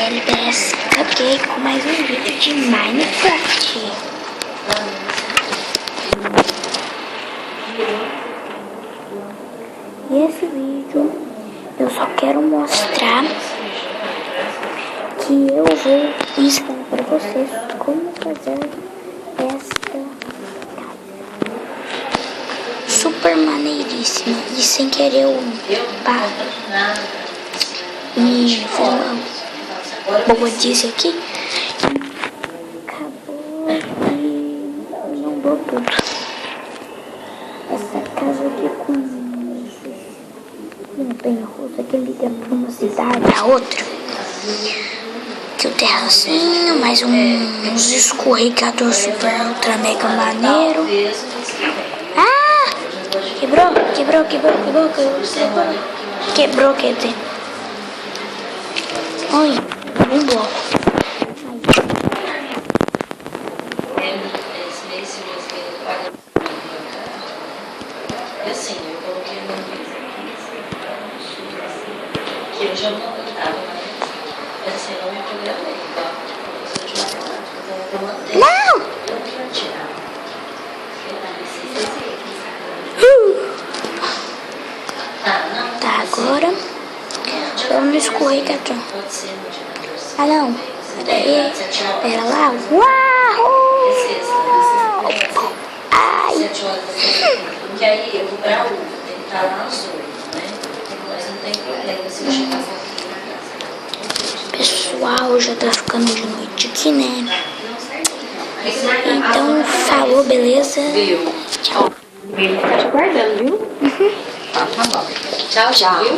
LBS Cupcake com mais um vídeo de Minecraft. E esse vídeo eu só quero mostrar que eu vou ensinar para vocês como fazer esta casa. Super maneiríssima. E sem querer eu me fiz uma bobodice aqui. Acabou e não deu tudo. Essa casa aqui com montanha-russa que liga para uma cidade a outra. Aqui o terracinho, mais uns escorregador super ultra mega maneiro. Ah! Quebrou, quer dizer. Oi, um bloco. Assim, eu coloquei no que eu já não estava mais, mas assim, eu não me programei, tá? Não! Tá, agora vamos no escorregador. Ah não, pera lá. Uau! Ai! Porque aí eu vou pra U, tem que estar lá às 8, né? Mas não tem problema se eu chegar aqui. Pessoal, já tá ficando de noite aqui, né? Então, falou, beleza? Viu? Tchau. Ele tá te guardando, viu? Uhum. Tá bom. Tchau, tchau. Viu?